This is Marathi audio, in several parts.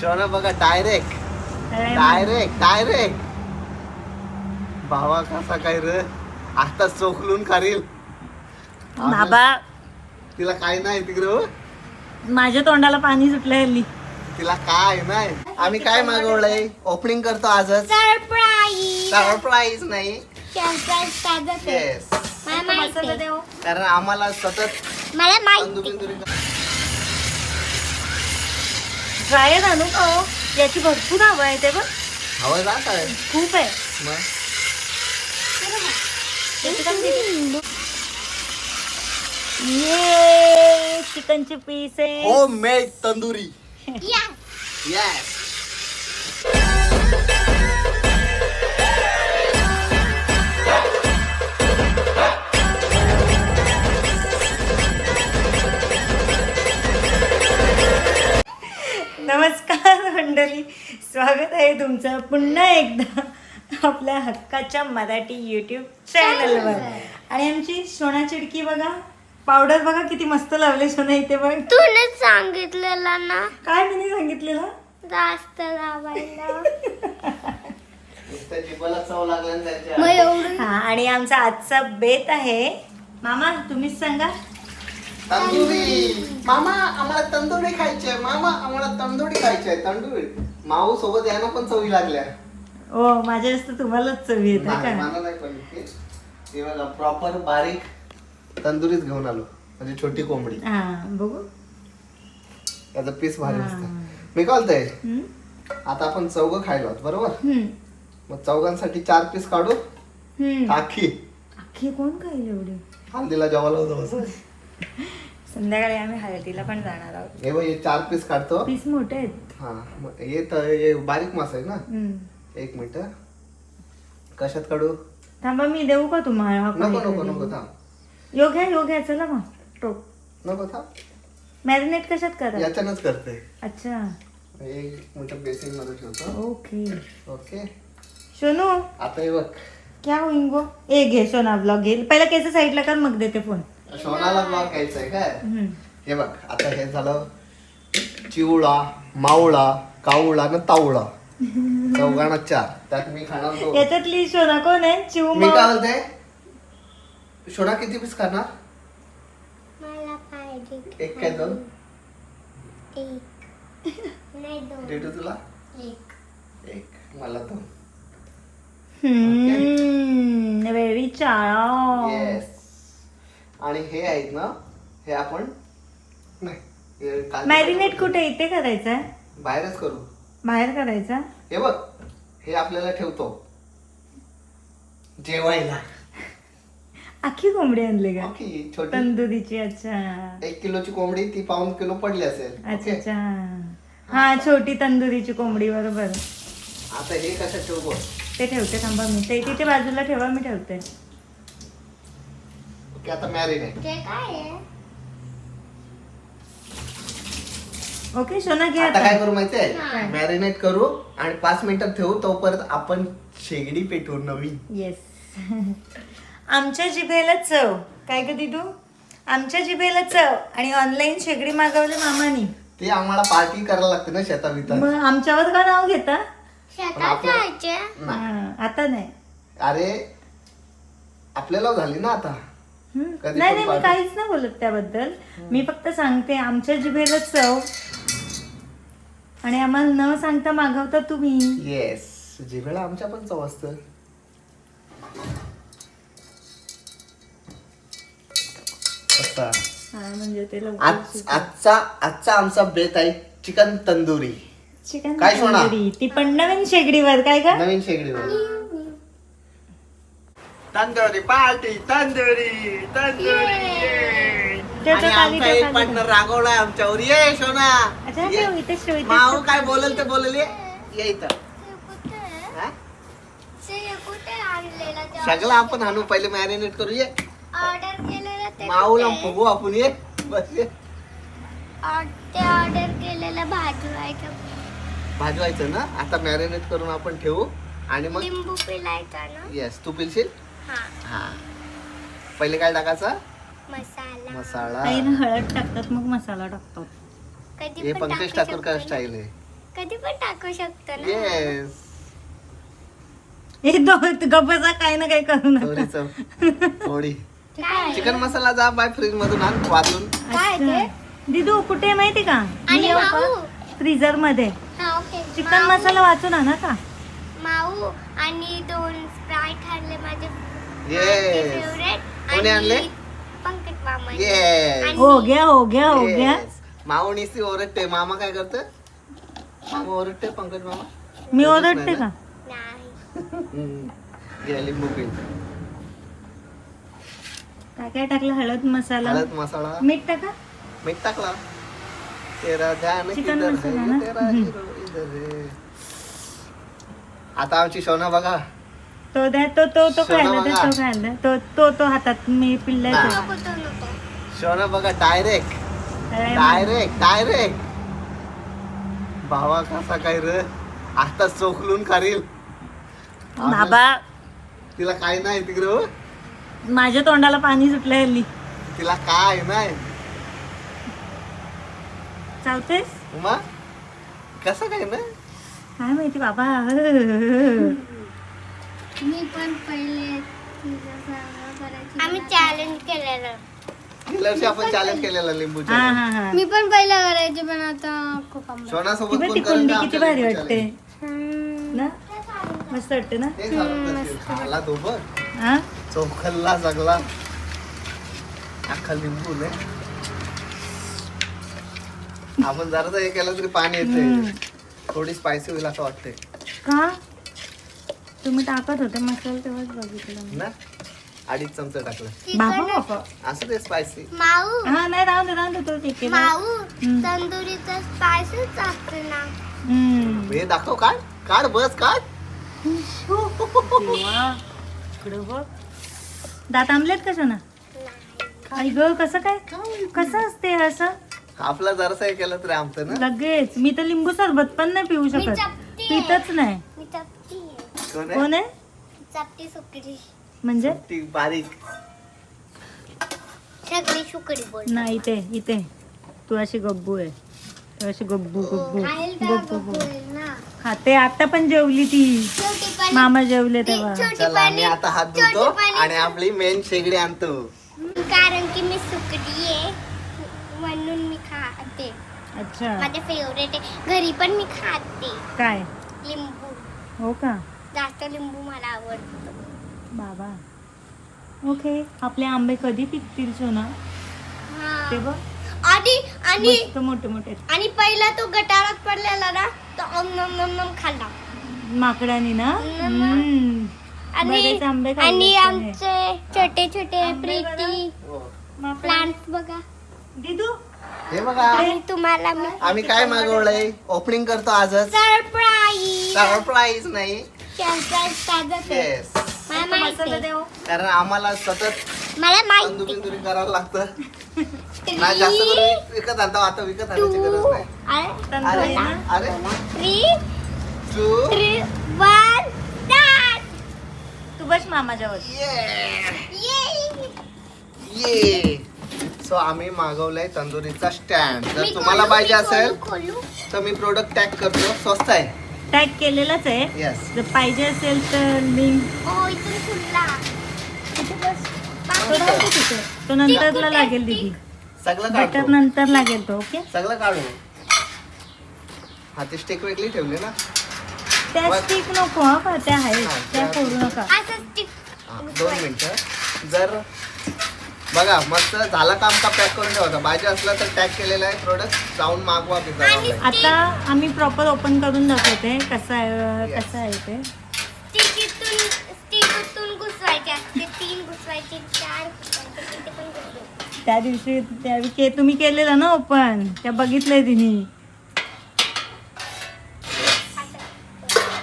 शोना बघा डायरेक्ट भावा कसा काय रे आता चोखलून खारील बाबा तिला काय नाही तिकडे माझ्या तोंडाला पाणी सुटलं हल्ली. तिला काय नाही. आम्ही काय मागवलंय ओपनिंग करतो आजच. सरप्राईज नाही येस कारण आम्हाला सतत ड्रायर आणू का हो? याची भरपूर हवा आहे ते बघ हवं जात आहे खूप आहे. मग ये चिकनचे पीस आहे. Home made tandoori yes. नमस्कार मंडळी, स्वागत आहे तुमचं पुन्हा एकदा आपल्या हक्काच्या मराठी यूट्यूब चॅनलवर. आणि आमची सोना चिडकी बघा, पावडर बघा किती मस्त लावले सोना इथे बघ. तूनेच सांगितलेलं ना काय मी सांगितलेलं जास्त लावायला. जिभेला चव लागल्या ना त्याच्या. मग एवढं हा, आणि आमचा आजचा बेत आहे. मामा तुम्हीच सांगा. तंदुरी. मामा आम्हाला तंदुरी खायची आहे. मामा आम्हाला तंदुरी खायची आहे. तंदुरी माऊ सोबत यानं पण चवी लागल्या. ओ माझ्या जास्त तुम्हालाच चवी येते नाही, का? मला नाही पण ते बघा प्रॉपर बारीक तंदुरीच घेऊन आलो म्हणजे छोटी कोंबडी. हा बघू. त्याचा पीस भारी असतं. मी काय बोलतोय हम्म? आता आपण चौघं खायलो आहोत बरोबर. हम्म. मग चौघांसाठी 4 पीस काढू हम्म. आखी अख्खी कोण खाईल एवढी? हल्दीला जेवायला होतं बस. संध्याकाळी आम्ही हळदीला पण जाणार आहोत. हे बघ हे 4 पीस काढतो. पीस मोठे आहेत. हा मग हे बारीक मास आहे ना. हम्म. 1 मिनिट कशात काढू. थांबा मी देऊ का तुम्हाला? नको नको नको थांब. यो घ्या चला मग टोक. नको थांब. मॅरिनेट कशात करा? याच्यानंच करते. अच्छा 1 मिनिट बेसिन मध्ये ठेवतो. ओके. ओके सोनू आता हे बघ क्या होईंगो ए घे सोना ब्लॉग घे पहिला केस साईडला कर मग देते फोन. सोनाला ब्लॉग घ्यायचा आहे काय. हम्म. हे बघ आता हे झालं चिवळा मावळा कावळा न तावळा चौघांना 4. त्यात मी खाणार 2. याच्यातली सोना कोण आहे? चिव मी काय बोलते सोना किती पीस खाणार. मला पाहिजे 1 काय 2 एक नाही दोन देतो तुला. एक 1 मला 2. व्हेरी चाळा. येस. आणि हे आहेत ना हे आपण नाही हे काल- मॅरिनेट कुठे इथे करायचं आहे? बाहेरच करू. बाहेर करायचा? हे बघ हे आपल्याला ठेवतो जेवायला. अख्खी कोंबडी आणली का? ओके छोटी तंदुरीची. अच्छा 1 किलोची कोंबडी ती पाऊण किलो पडली असेल. अच्छा ओके? अच्छा. हा छोटी तंदुरीची कोंबडी बरोबर. आता हे कसं ठेवू बघ. ते ठेवते थांबा मी. ते तिथे बाजूला ठेवा मी ठेवते. ओके आता मॅरिनेट. ते काय आहे ओके सोना घे आता आता. काय करू माहितीये काय? मॅरिनेट करू आणि 5 मिनिटात ठेवू तोपर्यंत आपण शेगडी पेटवू नवीन. येस. आमच्या जिभेला चव काय कधी तू आमच्या जिभेला चव. आणि ऑनलाईन शेगडी मागवली मामानी. ते आम्हाला पार्टी करायला लागते ना शेताबितात. मग आमच्यावर का नाव घेता? शेतात जायचे. हा, आता नाही. अरे आपल्याला झाली ना आता. कधी नाही पण नाही मी party. काहीच नाही बोलत त्याबद्दल. मी फक्त सांगते आमच्या जिभेला चव. आणि आम्हाला न सांगता मागवता तुम्ही. येस जिभेला आमच्या पण चव असतं. आता हा म्हणजे ते लवकर आजचा आमचा बेत आहे चिकन तंदुरी. चिकन काय सोना? तंदुरी. ती पण नवीन शेगडीवर काय का? नवीन शेगडीवर तंदुरी पार्टी तंदुरी ठेव, आणि ठेव, आमचा खाली एक ठेव, पार्टनर रागवलाय आमच्यावर. ये सोना अच्छा ये. ठेव इथेच ठेव इथेच माऊ ठेव. काय बोलल ते बोलल ये इथं. कुठे हा? कुठे आणलेला ते सगळं आपण आणू पहिले मॅरिनेट करू. ये ऑर्डर केलेलं ते माऊला कुठे? फुगू आपण. ये बस ये. ते ऑर्डर केलेलं भाजवायचं भाजवायचं ना. आता मॅरिनेट करून आपण ठेवू आणि मग लिंबू पिलायचा ना. येस तू पिलशील. हा हा पहिले काय टाकायचं मसाला काही मसाला. ना हळद टाकतात मग मसाला टाकतात. कधी हे पण पंकज टाकू ठाकूर का शकतो. स्टाईल आहे. कधी पण टाकू शकतो ना. येस. हे गप्पाचा काही ना काही करू नका. थोडी थोडी काय? चिकन मसाला जा बाय फ्रीज मधून आण वाजून. काय ते? अच्छा. दिदू कुठे आहे माहिती का? आणि माऊ. फ्रीजर मध्ये हा ओके. चिकन मसाला वाचून आणा का? माऊ आणि 2 स्प्राईट आणले माझे येस. फेवरेट. कोणी आणले? पंकज मामा. येस. हो गया हो गया हो गया. माऊ निस्ती ओरडते. मामा काय करत? मामा ओरडते पंकज मामा. मी ओरडते का? नाही. घे लिंबू पिळ. काय काय टाकलं? हळद मसाला, हळद मसाला, मीठ टाका. मीठ टाकला. तेरा ध्यान चिकन किधर मसाला है, ना? तेरा हिरो इधर है. आता आमची सोना बघा. तो द्या तो तो तो सोना खायला द्या, बघा. तो खायला द्या. तो तो तो हातात मी पिल्ला ना. नको तो नको. सोना बघा डायरेक्ट डायरेक्ट भावा कसा काय रे आता चोखलून करील. बाबा तिला काय नाही तिकडे हो. माझ्या तोंडाला पाणी सुटलंय हल्ली. तिला काय नाही चावतेस? उमा कसं काय ना. काय माहिती बाबा. मी पण पहिले आम्ही चॅलेंज केलेलं. गेल्या वर्षी आपण चॅलेंज केलेलं लिंबूचं. हा हा हा. मी पण पहिला करायचे पण आता खूप आंबट. सोना ती सोबत बघ, कोण ती करेल कुंडी का किती आमच्या भारी लिंबू वाटते challenge? ना. मस्त वाटते ना. ते झालं नसेल. खाला तो बघ हा चोखलला सगळा अख्खा लिंबू ने. आपण जरा हे केलं तरी पाणी येते. थोडी स्पायसी होईल असं वाटतंय का? तुम्ही टाकत होते मसाला तेव्हाच बघितलं मी. ना. 2.5 चमचा टाकलं बाबा बाबा. असं ते स्पायसी. माऊ हा नाही राहून दे तो ठीक आहे. माऊ तंदुरीचा स्पायसच असतो ना. हे दाखव. काढ बस काढ. देवा. इकडं बघ. दात आंबलेत का ना? आई ग कसं काय? कसं असते असं? आपला जरासा हे केलं तरी आमचं ना. लगेच. मी तर लिंबू सरबत पण नाही पिऊ शकत. चपटी. पितच नाही. मी चपटी आहे. कोण आहे? कोण आहे? चपटी सुकडी. म्हणजे ती बारीक. सगळी सुकडी बोल. नाही इथे तू अशी गब्बू आहे. तू अशी गब्बू गब्बू खायला गब्बू गप्पू गब्बू आहे ना. खाते. आता पण जेवली ती. छोटी पण मामा जेवले तेव्हा. चला आम्ही आता हात धुतो आणि आपली मेन शेगडी आणतो. कारण की मी सुकडी आहे म्हणून मी खाते. अच्छा माझे फेवरेट आहे. घरी पण मी खाते. काय? लिंबू. हो का जास्त लिंबू मला आवडतं. बाबा. ओके. आपले आंबे कधी पिकतील सोना? हा. ते बघ आणि आणि मस्त मोठे मोठे आणि पहिला तो गटारात पडलेला ना तो नम खाल्ला. माकडानी ना. आणि बरेच आंबे खाल्ले आणि त्याने. आमचे छोटे छोटे प्रीती माकडाने. प्लांट बघा. दिदू हे बघा आणि तुम्हाला मी आम्ही काय मागवलंय. ओपनिंग करतो आजच. सरप्राईज. सरप्राईज नाही. Surprise yes. मला मसाला माहिती. देऊ. कारण आम्हाला सतत मला माहिती. तंदुरी करावं लागतं. नाही जास्त करून विकत आणतो. आता विकत आणायची गरज नाही. तंदुरी ना. अरे 3, 2 3, 1 स्टार्ट. तू बस मामाच्यावर. ये सो आम्ही मागवलंय तंदुरीचा स्टँड. जर मी तुम्हाला खोलू, पाहिजे मी असेल खोलू. तर मी प्रोडक्ट टॅग करतो. स्वस्त आहे. टॅग केलेलाच आहे. येस. जर पाहिजे असेल तर लिंक हो इथून खुलला. तो राहतो तिथे. तो नंतरला लागेल दीदी. सगळं बेटर काढतो. नंतर लागेल तो. ओके. सगळं काढू. हा ती स्टिक वेगळी ठेवली ना. त्या स्टिक नको हा का त्या आहेत हा, त्या त्या- फोडू नका. असं stick. हा, 2 मिनिटं. जर बघा मस्त झालं काम का पॅक करून ठेवायचं. पाहिजे असलं तर टॅग केलेलं आहे प्रोडक्ट. जाऊन मागवा पिझ्झा. आता आम्ही प्रॉपर ओपन करून दाखवते कसं आहे ते. स्टिकतून घुसवायचे असते. 3 घुसवायचे, 4 घुसवायचे. किती पण घुसवायचे. त्या दिवशी तुम्ही केलेलं ना ओपन त्या बघितलंय तिने.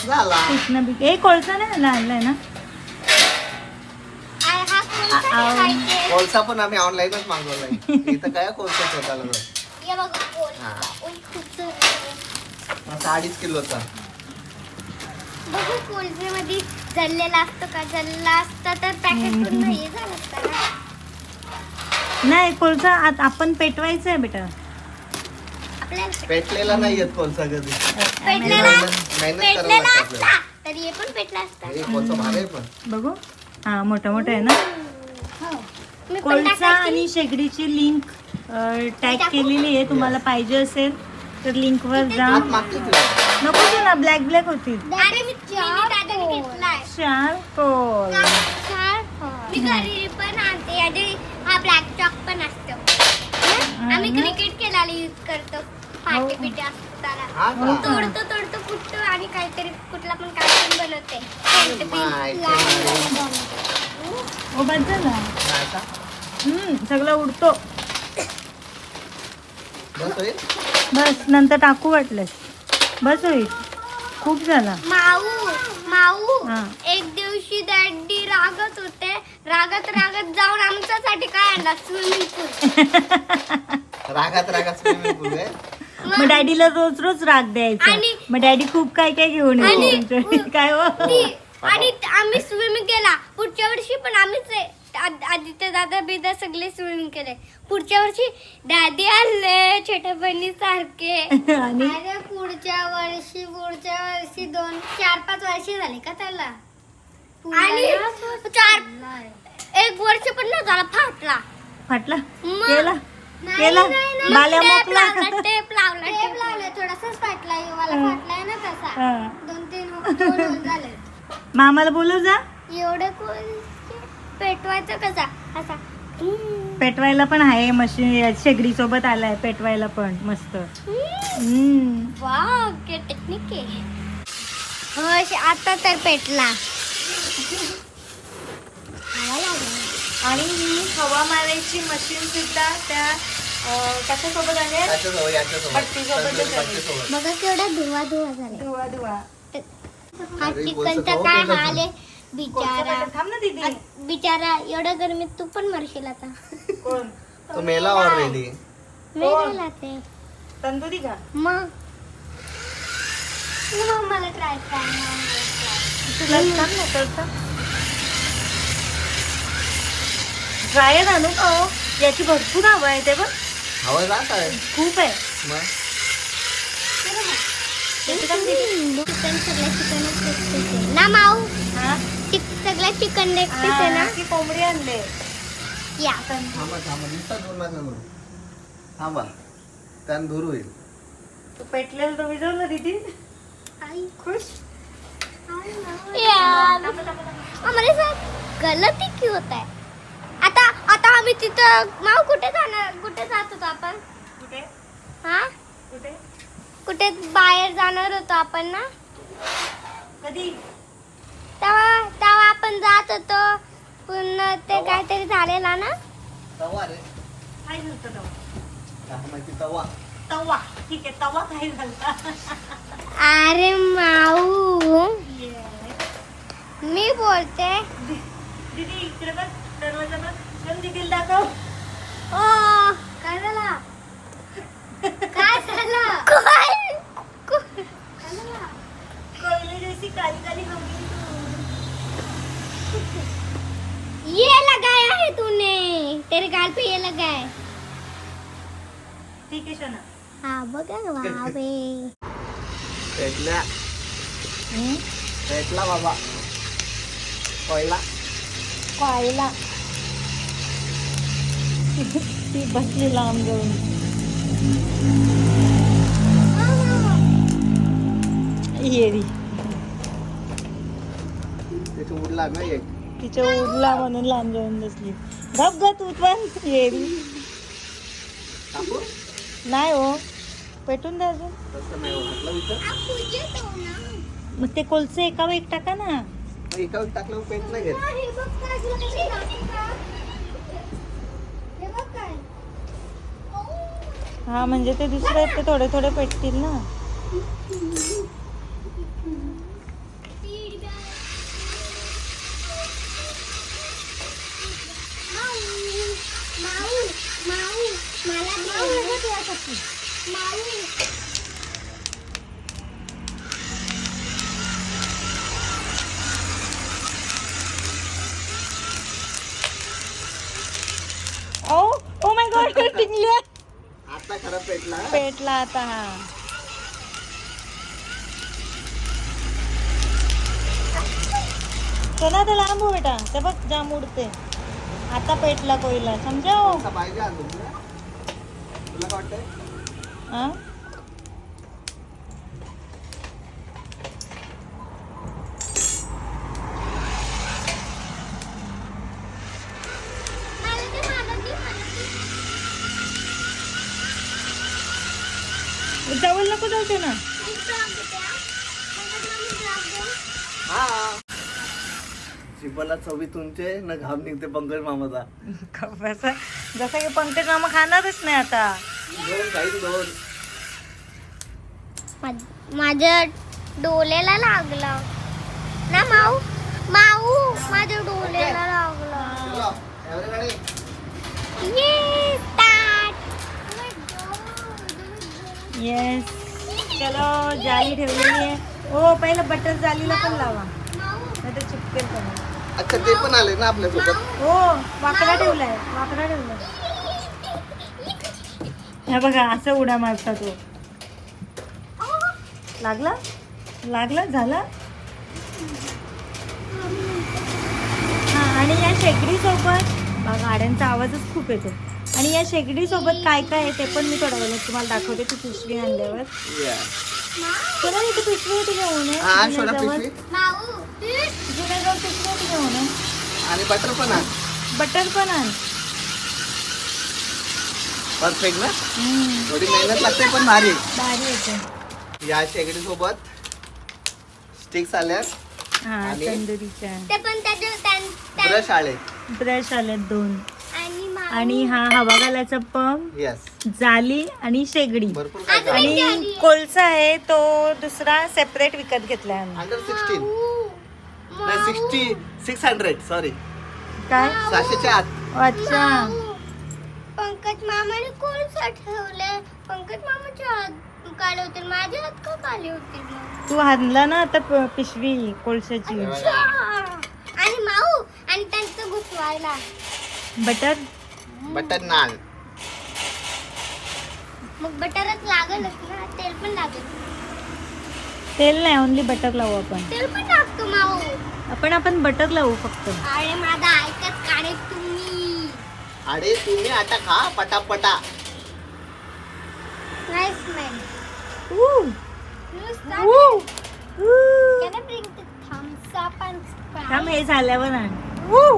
झाला. कृष्ण बी ए कोळसा नाही आणलाय ना. हा कोणता आव. खायचे? कोळसा पण आम्ही ऑनलाईनच मागवलाय. इथं काय कोळसा शोधायला जाऊ. हे बघा कोणता. हा. ओय, खूप जड आहे. 2.5 किलोचा. बघू कोळसेमध्ये जळलेला असतो का? जळला असता तर पॅकेट पूर्ण हे झालं असतं ना. नाही कोळसा आपण पेटवायचं आहे बेटा. आपल्याला पेटलेला नाही येत कोळसा कधी. पेटलेला मेहनत करावं पेटलेला लागतं असता आपल्याला. तरी हे पण पेटला असता. हे कोळसा भारी आहे पण. बघू हा मोठा मोठा आहे ना. मी पण कोळसा टाकायची. आणि शेगडीची लिंक टॅग केलेली आहे. तुम्हाला पाहिजे असेल तर लिंक वर जा. हात मागते तुला. नको तू ना ब्लॅक ब्लॅक होतील. अरे मी दादाने घेतलाय. चारकोल. मी घरी पण आणते आणि हा ब्लॅक चॉक पण असतो. आम्ही क्रिकेट खेळायला यूज करतो. पाटे पिटे असताना हा का? तोडतो कुठतो आणि काहीतरी कुठला पण कार्टून बनवते. पेंट माय ओ बस झाला. नाही का? सगळं उडतो. बस होईल? बस नंतर टाकू वाटलं. बस होईल. खूप झाला. माऊ हा. एक दिवशी डॅडी रागत होते. रागत जाऊन आमच्यासाठी काय आणला स्विमिंग पूल. रागात स्विमिंग पूल आहे. मग डॅडीला रोज रोज राग द्यायचा. आणि- मग डॅडी खूप काय काय घेऊन आणि- येतो तुमच्यासाठी. काय हो आणि आम्ही स्विमिंग केला. पुढच्या वर्षी पण आम्हीच आदित्य दादा बिदा सगळे स्विमिंग केले. पुढच्या वर्षी दादी आले छोट्या बहिणी सारखे. आणि अरे पुढच्या वर्षी 4-5 वर्षे झाले का त्याला. आणि 1 वर्ष पण न झाला फाटला. फाटला मग- केला नाही, केला नाही, नाही. बाल्या टेप मोकला. लावला, टेप लावला थोडासाच फाटला. मला फाटलाय ना तसा. हा. 2-3 होल झाले. मामाला बोलू जा. एवढे कोण पेटवायचं कसा असा. पेटवायला पण आहे मशीन. शेगडी सोबत आलाय पेटवायला पण मस्त. वाव काय टेक्निक आहे. हो आता तर पेटला. आणि ही हवा मारायची मशीन सुद्धा त्या कशासोबत आहे. याच्यासोबत भट्टीसोबतच आहे. भट्टीसोबत. मग केवढा धुवा झाला. धुवा हा अरे, चिकनचा गोष्ट काय करू हाल आहे बिचारा. थांब ना दीदी. बिचारा एवढ्या गरमीत तू पण मरशील आता. कोण तो मेला ऑलरेडी. मेलेला ते. तंदुरी का मग मला ट्राय तुला थांब ना करता. ड्रायर आणू का हो? याची भरपूर हवा आहे ते बघ. हवा जात आहे खूप आहे. मग चिकन सगळ्या चिकन ना माऊ. हा? सगळ्या चिकन लेग पीस आहे ना. हा, ती कोंबडी आणले. या थांबा नुसता दूर नका करू. थांबा त्यानं दूर होईल. तू पेटलेलं तर विजवलं दीदी. खुश. यार हमारे साथ गलती क्यों होता है. आता आम्ही तिथं माऊ कुठे जात होतो आपण. कुठे हा कुठे कुठे बाहेर जाणार होतो आपण ना. कधी तेव्हा आपण जात होतो. पुन्हा ते काहीतरी झालेला ना. तवा रे. काय झालं तवा. काय माहिती तवा. तवा ठीक आहे. तवा काय झालं. अरे माऊ मी बोलते. दीदी इकडे बघ. दरवाजा बघ. चल दीदीला दाखव. काय झालं. काय झालं. काय कोयले जैसी काली काली हो गई तू. ये लगाया है तूने. तेरे गाल पे ये लगा है. ठीक आहे शोना. हा बघा बाबे. पेटला बाबा. कोयला. पाहिला ती बसली लांब जाऊन. येरी त्याची उडला ना एक. तिच्या उडला म्हणून लांब जाऊन बसली. गप ग तू पण येरी. टाकू? नाही हो पेटून द्या अजून. तसं नाही म्हटलं विचार. मग ते कोलसे एकावर एक टाका ना. एका टाकल्यावर पेट नाही घेत. हा म्हणजे ते दुसरे आहेत ते थोडे थोडे पेटतील ना. ओ ओ माय गॉड टिंगल्या. आता खरं पेटला. पेट भेटला आता हा. चला तर लांब हो बेटा, ते बघ जाम उडते. आता पेटला कोयला, समजाव. असा पाहिजे अजून तुला? तुला काय वाटतंय? हा? मला ते मागं दे, मला ते. जवळ नको जाऊ ना. मी ड्रॉप देते, हा. पंकज मामी ड्रॉप दे. हा. जिभेला चवी तुमचे न घाम निघते पंकज मामाचा. जसं की पंकज मामा खाणारच नाही आता. दोन काही दोन. माझ्या डोल्याला लागला ना माऊ. माऊ माझ्या डोल्याला लागला. चलो, everybody. ये स्टार्ट. येस. चलो जाळी ठेवलेली आहे. ओ पहिलं बटर जालीला पण लावा, नाही तर चिपकेल पण. अच्छा ते पण आले ना आपल्यासोबत. हो वाकडा ठेवलाय, वाकडा ठेवलाय. हा बघा असं उड्या मारता तो. लागला लागला झाला. हा आणि या शेगडी सोबत बघा गाड्यांचा आवाजच खूप येतो. आणि या शेगडी सोबत काय काय आहे ते पण मी थोड्या वेळात तुम्हाला दाखवते. ती पिशवी आणल्यावर चला इथे पिशवी होती घेऊन ये. हा सोडा जुन्याजवळ पिशवी. माऊ जुन्याजवळ पिशवी होती घेऊन ये. आणि बटर पण आण. बटर पण आण. परफेक्ट ना. थोडी मेहनत लागते पण भारी. भारी येते. या शेगडी सोबत स्टिक्स आल्यात, हा आणि- तंदुरीच्या. ते पण त्याच्या ब्रश आले. ब्रश आलेत 2. आणि माऊ आणि हा हवा घालायचा पंप, येस, जाली आणि शेगडी. भरपूर काय काय. आणि कोळसा आहे तो दुसरा सेपरेट विकत घेतलाय आम्ही. अंडर 16 नाही 600 सॉरी, काय 600च्या आत. अच्छा. पंकज मामाने कोळसा ठेवले. पंकज मामाचे हात काले होते, माझे हात का काले होते मग? तू हाणला ना आता पिशवी कोळशाची. आणि माऊ आणि त्यांचं घुसवायला बटर. बटर नान. मग बटरच लागलच ना, तेल पण लागेल. तेल नाही, ओनली बटर लावू आपण. तेल पण टाकतो माऊ. आपण बटर लावू फक्त. अरे माझा ऐकत काढे तुम्ही. अरे तुम्ही आता खा पटापटा. Nice man. ऊ, नुसता ऊ, ऊ. Can I bring the thumbs up and Sprite? थांब हे झाल्यावर आण.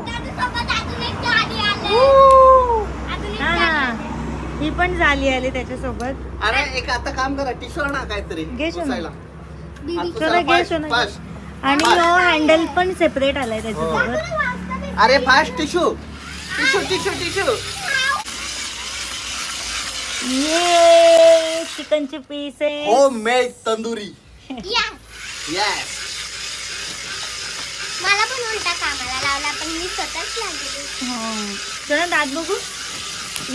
त्याच्यासोबत अजून एक गाडी आली. ऊ. अजून एक हा गाडी हा आली. ही पण झाली आली त्याच्यासोबत. अरे एक आता काम करा, टिश्यू आणा काहीतरी घे शोना. पुसायला. दीदी. हात चला पुसायला घे fast, शोना. fast. आणि हो हँडल पण सेपरेट आलाय त्याच्यासोबत. तुला वाजता भेट- अरे fast tissue tissue tissue tissue. ये चिकनचे पीस आहे. Home made tandoori. Yes. Yes. मला पण उलटा कामाला लावला, पण मी स्वतःच लागले. हो. चला दात बघू.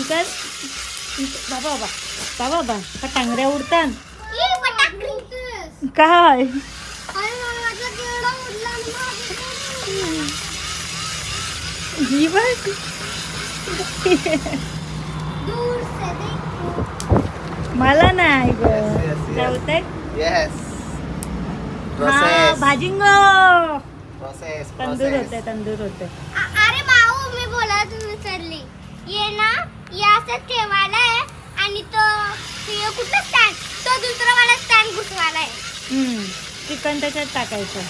इकडे बाबा बाबा बाबा बाबा का टांगऱ्या उडतात ई, फटाकडी. काय. अरे माझा केवढा उडला आणि माझा ही बघ. दूर से देखो. मला नाही ग. Yes, yes, yes. काय होतंय. येस. हा प्रोसेस भाजिंग. प्रोसेस तंदूर होते तंदूर होते. अरे माऊ मी बोलायला विसरली. ये ना या असं ठेवायला आहे आणि तो हे कुठला स्टँड, तो दुसरा वाला स्टँड घुसवायला आहे. चिकन त्याच्यात टाकायचं.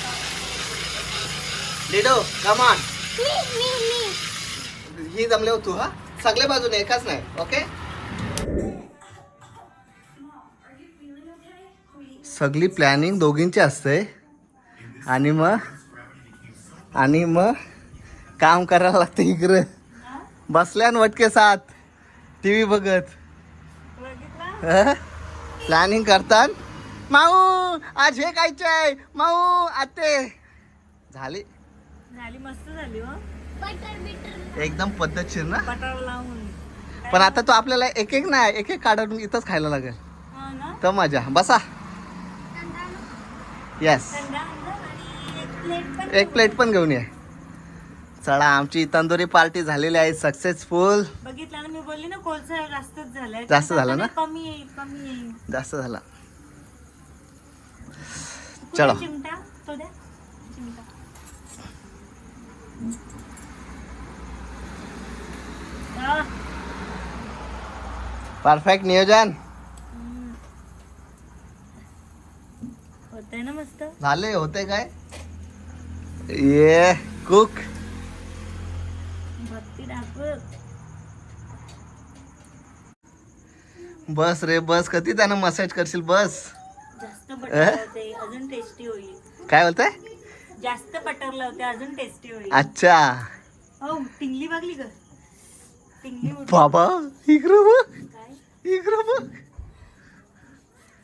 Lido come on. मी ही जमले हो तू. हा सगळे बाजूने एकाच नाही. ओके. सगळी प्लॅनिंग दोघींची असते आणि मग काम करायला लागतं. इकडं बसल्यान वटके साथ टी व्ही बघत प्लॅनिंग करतात. माऊ आज हे खायचंय, माऊ आते. झाली झाली मस्त झाली हो. बटर बिटर एकदम पद्धतशीर ना. बटर लावून. पण आता तो आपल्याला एक एक नाही, एक एक काढून इथंच खायला लागेल. हा ना. तर मजा. बसा. येस. थंड आणलं आणि एक प्लेट पण एक प्लेट पण घेऊन ये. चला आमची तंदुरी पार्टी झालेली आहे सक्सेसफुल. बघितलं ना, मी बोलली ना कोळसा जास्तच झालाय. जास्त झाला ना? कमी येईल, कमी येईल. जास्त झाला. कुठे चलो. चिमटा तो द्या, चिमटा. आ, परफेक्ट नियोजन होतंय ना मस्त. झाले. होते काय ये कुक. भक्ती दाखव. बस रे बस. कधी त्यानं मसाज करशील बस. जास्त बटर लावते अजून टेस्टी होईल. काय बोलताय? जास्त बटर लावते अजून टेस्टी होईल. अच्छा हो, टिंगली बघली का? टिंगली उडली. बाबा इकडं बघ. काय इकडं बघ.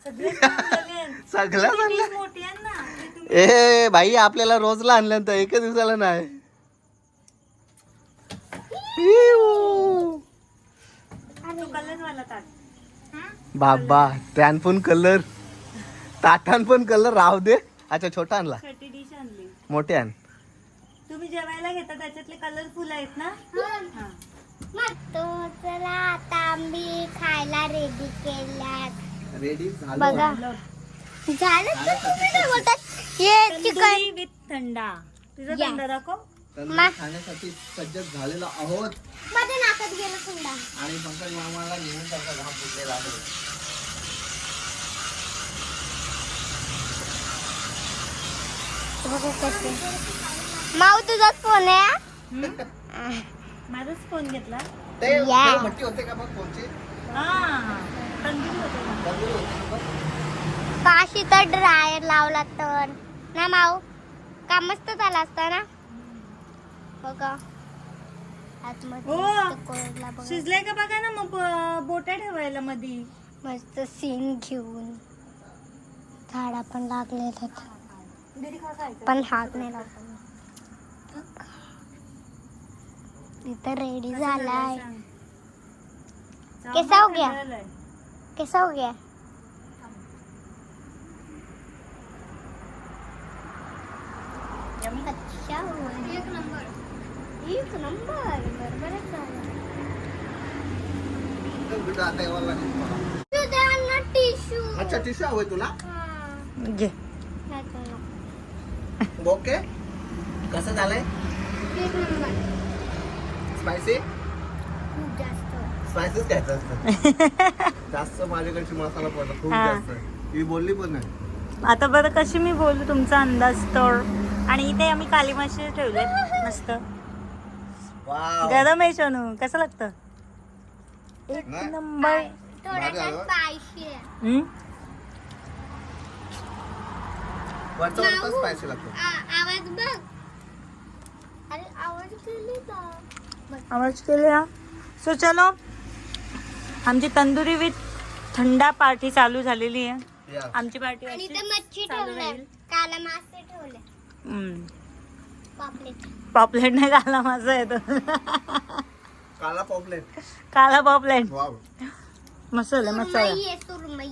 सगळे लागेल. सगळं किती चांगलं. मोठी आहे ना ते तुम्ही. ए भाई आपल्याला रोजला आणल्यानंतर एका दिवसाला नाही. इऊ. तो कलर वाला ताट. बाबा त्यान पण कलर, ताटान पण कलर राहू दे. अच्छा छोटा आणला, छोटी डिश आणली. मोठे आण. तुम्ही जेवायला घेता त्याच्यातले कलरफुल आहेत ना. हा. मग तो चला आता आम्ही खायला रेडी केल्यात. रेडी बघा झालं तर तुम्ही काय बोलतात? हे चिकन तंदुरी विथ थंडा. तुझा Yes. थंडा दाखव. खाण्यासाठी सज्ज झालेलो आहोत. माझ्या नाकात गेलं थंडा. आणि पंकज मामाला नेहमी त्याचा घाम फुटलेला आहे. बघा कसे. माऊ तुझाच फोन आहे हा? हम्म? माझाच फोन घेतला. ते Yeah. ते भट्टी होते का बघ फोनची. हा, तंदुरी होते ना. तंदूर होते ना बघ. काशी तर ड्रायर लावला तर ना माऊ का मस्त झाला असता ना. बघा आतमध्ये ओ, मस्त कोरडला बघा. शिजलाय का बघा ना. मग बोट्या ठेवायला मध्ये. मस्त सीन घेऊन झाडा पण लागले दीदी खा खायचं. पण हात नाही लागला. इथं रेडी झालाय. सांग. कैसा हो गया? झालंय. कैसा हो गया? अच्छा एक नंबर. एक नंबर. बरोबरच झालं. कुठं आता यावं लागेल मला. तुझ्या टिश्यू. अच्छा टिशू हवंय तुला. घे. ओके कसं झालंय? एक नंबर. स्पायसी. खूप जास्त. स्पायसीच घ्यायचं असतं. जास्त माझ्याकडची मसाला पडला खूप हा. जास्त. ती बोलली पण नाही. आता बरं कशी मी बोलू तुमचा अंदाज तर. आणि इथे आम्ही काली मासे ठेवले मस्त. वाव. गरम आहे सोनू. कसं लागतं? एक नाही. नंबर. थोडासा भारी स्पायसी आहे. हम्म? वरचा वरचा स्पायसी लागतो. आवाज बघ. अरे आवाज केली का? आवाज केले हा. सो चलो, आमची तंदुरी विथ थंडा पार्टी चालू झालेली आहे. या. आमची पार्टी आणि अशीच ते मच्छी चालू ठेवले. राहील. काला मासे ठेवले. हम्म. पापलेट. पॉपलेट नाही, काला मासा येतो. काला पॉपलेट. काला पॉपलेट वाव. मसाला मसाला. सुरमई आहे सुरमई.